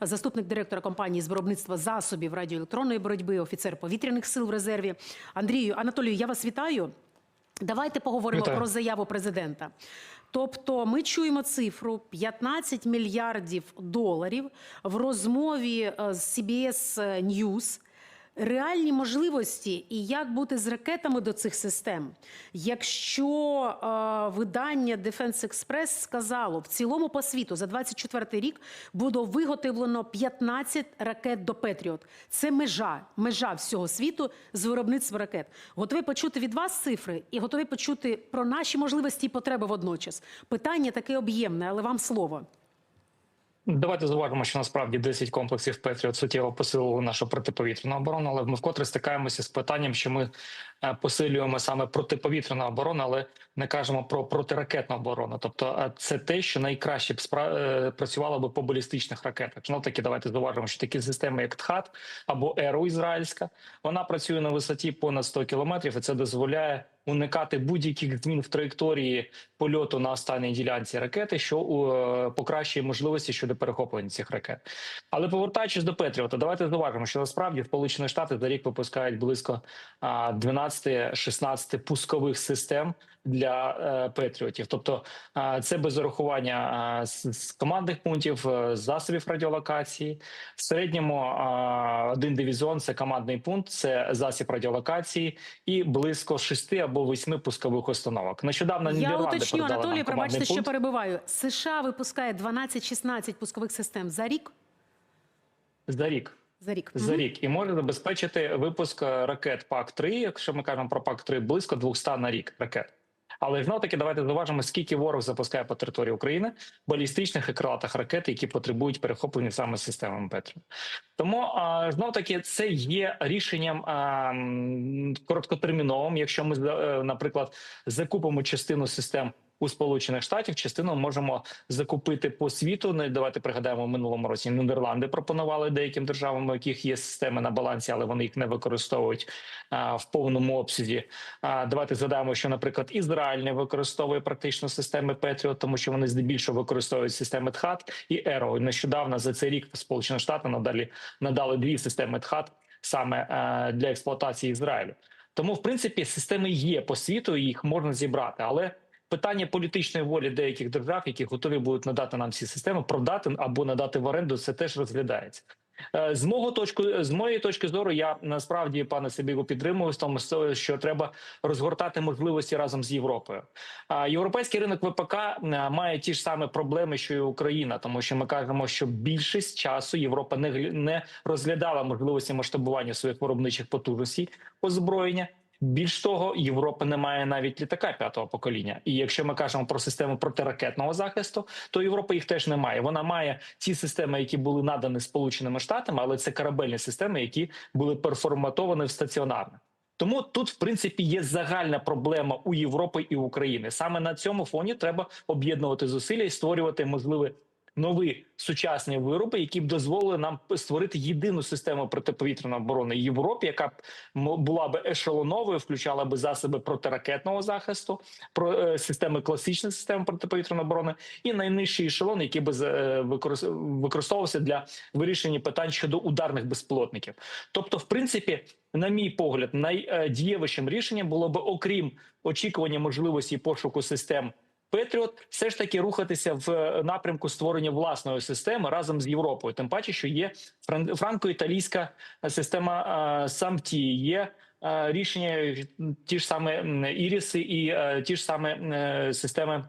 заступник директора компанії з виробництва засобів радіоелектронної боротьби, офіцер повітряних сил в резерві. Анатолію, я вас вітаю. Давайте поговоримо про заяву президента. Тобто ми чуємо цифру 15 мільярдів доларів в розмові з CBS News. Реальні можливості і як бути з ракетами до цих систем. Якщо видання Defense Express сказало, в цілому по світу за 24 рік буде виготовлено 15 ракет до Patriot. Це межа всього світу з виробництва ракет. Готові почути від вас цифри і готові почути про наші можливості і потреби водночас. Питання таке об'ємне, але вам слово. Давайте зауважимо, що насправді 10 комплексів Петріот суттєво посилили нашу протиповітряну оборону, але ми вкотре стикаємося з питанням, що ми посилюємо саме протиповітряну оборону, але не кажемо про протиракетну оборону. Тобто це те, що найкраще б працювало би по балістичних ракетах. Знов таки, давайте зауважимо, що такі системи, як ТХАД або ЕРУ ізраїльська, вона працює на висоті понад 100 кілометрів, і це дозволяє уникати будь-яких змін в траєкторії польоту на останній ділянці ракети, що покращує можливості щодо перехоплення цих ракет. Але повертаючись до Петріота, давайте зауважимо, що насправді Сполучені Штати за рік випускають близько 12-16 пускових систем для Петріотів. Тобто це без урахування з командних пунктів, засобів радіолокації. В середньому один дивізіон – це командний пункт, це засіб радіолокації і близько 6 або 8 пускових установок. Нещодавно Нідерланди уточню, Анатолій, пробачте, що пункт. перебиваю. США випускає 12-16 пускових систем за рік? За рік. За рік. І може забезпечити випуск ракет ПАК-3, якщо ми кажемо про ПАК-3, близько 200 на рік ракет. Але знов-таки давайте зауважимо, скільки ворог запускає по території України балістичних і крилатих ракет, які потребують перехоплення саме системами Петріот. Тому знов-таки це є рішенням короткотерміновим. Якщо ми, наприклад, закупимо частину систем у Сполучених Штатів, частину можемо закупити по світу. Давайте пригадаємо, в минулому році Нідерланди пропонували деяким державам, у яких є системи на балансі, але вони їх не використовують в повному обсязі. Давайте згадаємо, що, наприклад, Ізраїль не використовує практично системи Петріот, тому що вони здебільшого використовують системи ТХАД і ЕРО. Нещодавно за цей рік Сполучені Штати надали 2 системи ТХАД саме для експлуатації Ізраїлю. Тому, в принципі, системи є по світу, і їх можна зібрати, але питання політичної волі деяких держав, які готові будуть надати нам ці системи, продати або надати в оренду, це теж розглядається. З моєї точки зору, я насправді, пане Сибігу, підтримую в тому, що треба розгортати можливості разом з Європою. Європейський ринок ВПК має ті ж самі проблеми, що і Україна, тому що ми кажемо, що більшість часу Європа не розглядала можливості масштабування своїх виробничих потужностей озброєння. Більш того, Європа не має навіть літака 5-го покоління. І якщо ми кажемо про систему протиракетного захисту, то Європа їх теж не має. Вона має ті системи, які були надані Сполученими Штатами, але це корабельні системи, які були переформатовані в стаціонарне. Тому тут, в принципі, є загальна проблема у Європи і України. Саме на цьому фоні треба об'єднувати зусилля і створювати можливі нові сучасні вироби, які б дозволили нам створити єдину систему протиповітряної оборони Європі, яка б була б ешелоновою, включала б засоби протиракетного захисту, системи класичної системи протиповітряної оборони і найнижчий ешелон, який би використовувався для вирішення питань щодо ударних безпілотників. Тобто, в принципі, на мій погляд, найдієвішим рішенням було б, окрім очікування можливості пошуку систем Петріот, все ж таки рухатися в напрямку створення власної системи разом з Європою. Тим паче, що є франко-італійська система САМТІ, є рішення ті ж саме Іріси і ті ж саме системи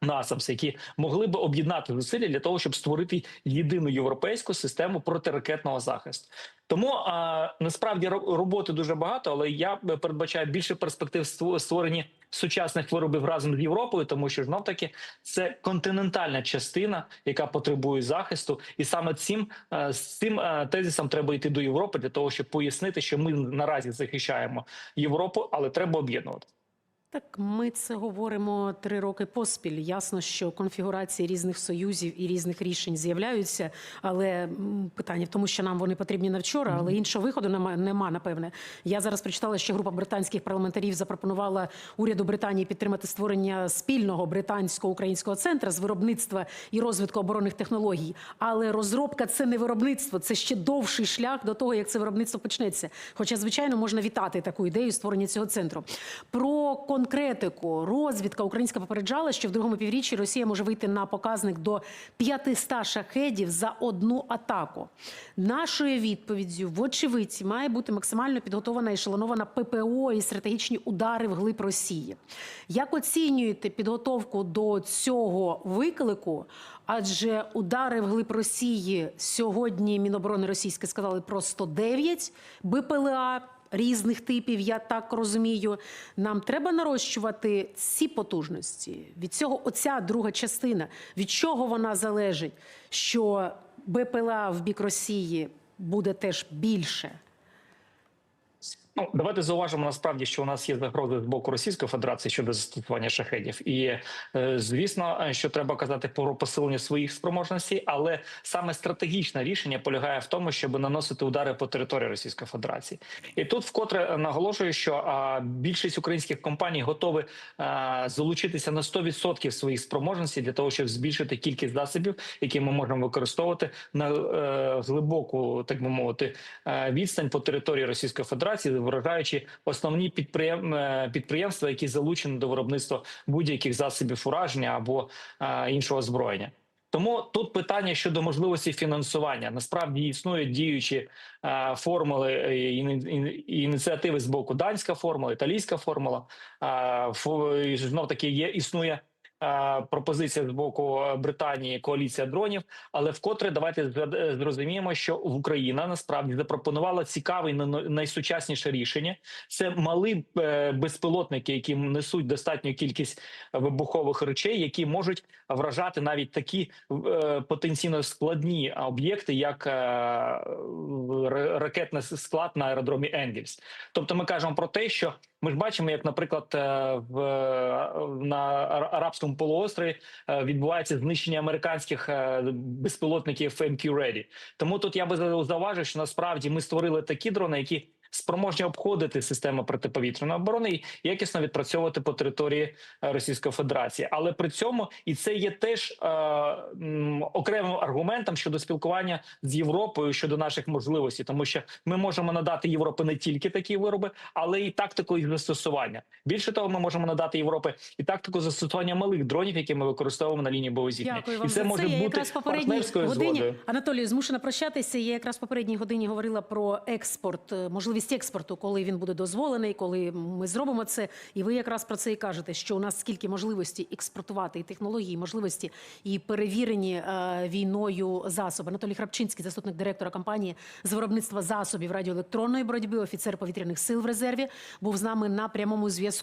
НАСАМС, які могли б об'єднати зусилля для того, щоб створити єдину європейську систему протиракетного захисту. Тому насправді роботи дуже багато, але я передбачаю більше перспектив створення сучасних виробів разом з Європою, тому що знов-таки це континентальна частина, яка потребує захисту, і саме з цим тезисом треба йти до Європи для того, щоб пояснити, що ми наразі захищаємо Європу, але треба об'єднувати. Так, ми це говоримо 3 роки поспіль. Ясно, що конфігурації різних союзів і різних рішень з'являються, але питання в тому, що нам вони потрібні на вчора, але іншого виходу нема, напевне. Я зараз прочитала, що група британських парламентарів запропонувала уряду Британії підтримати створення спільного британсько-українського центру з виробництва і розвитку оборонних технологій. Але розробка – це не виробництво, це ще довший шлях до того, як це виробництво почнеться. Хоча, звичайно, можна вітати таку ідею створення цього центру. Про конкретику. Розвідка українська попереджала, що в другому півріччі Росія може вийти на показник до 500 шахедів за одну атаку. Нашою відповіддю, вочевидь, має бути максимально підготована і ешелонована ППО і стратегічні удари вглиб Росії. Як оцінюєте підготовку до цього виклику? Адже удари вглиб Росії сьогодні Міноборони російське сказали про 109 БПЛА різних типів, я так розумію. Нам треба нарощувати ці потужності. Від цього оця друга частина, від чого вона залежить, що БПЛА в бік Росії буде теж більше? Ну, давайте зауважимо насправді, що у нас є загрози з боку Російської Федерації щодо застосування шахедів. І, звісно, що треба казати про посилення своїх спроможностей, але саме стратегічне рішення полягає в тому, щоб наносити удари по території Російської Федерації. І тут вкотре наголошую, що більшість українських компаній готові залучитися на 100% своїх спроможностей для того, щоб збільшити кількість засобів, які ми можемо використовувати на глибоку, так би мовити, відстань по території Російської Федерації, вражаючи основні підприємства, які залучені до виробництва будь-яких засобів ураження або іншого озброєння. Тому тут питання щодо можливості фінансування. Насправді існують діючі формули і ініціативи з боку данська формула, італійська формула. Знов таки існує пропозиція з боку Британії, коаліція дронів, але вкотре давайте зрозуміємо, що Україна насправді запропонувала цікаве і найсучасніше рішення. Це малі безпілотники, які несуть достатню кількість вибухових речей, які можуть вражати навіть такі потенційно складні об'єкти, як ракетний склад на аеродромі Енгельс. Тобто ми кажемо про те, що ми ж бачимо, як, наприклад, на Арабському полуострові відбувається знищення американських безпілотників MQ-Ready. Тому тут я би зауважив, що насправді ми створили такі дрони, які спроможні обходити систему протиповітряної оборони і якісно відпрацьовувати по території Російської Федерації. Але при цьому і це є теж окремим аргументом щодо спілкування з Європою щодо наших можливостей, тому що ми можемо надати Європі не тільки такі вироби, але і тактику їх застосування. Більше того, ми можемо надати Європі і тактику застосування малих дронів, які ми використовуємо на лінії боєзіткнення. Дякую вам і це за може це. бути партнерською згодою. Анатолію, змушена прощатися. Я якраз в попередній годині говорила про експорт, можливість експорту, коли він буде дозволений, коли ми зробимо це. І ви якраз про це і кажете, що у нас скільки можливості експортувати і технології, і можливості, і перевірені війною засоби. Анатолій Храпчинський, заступник директора компанії з виробництва засобів радіоелектронної боротьби, офіцер повітряних сил в резерві, був з нами на прямому зв'язку.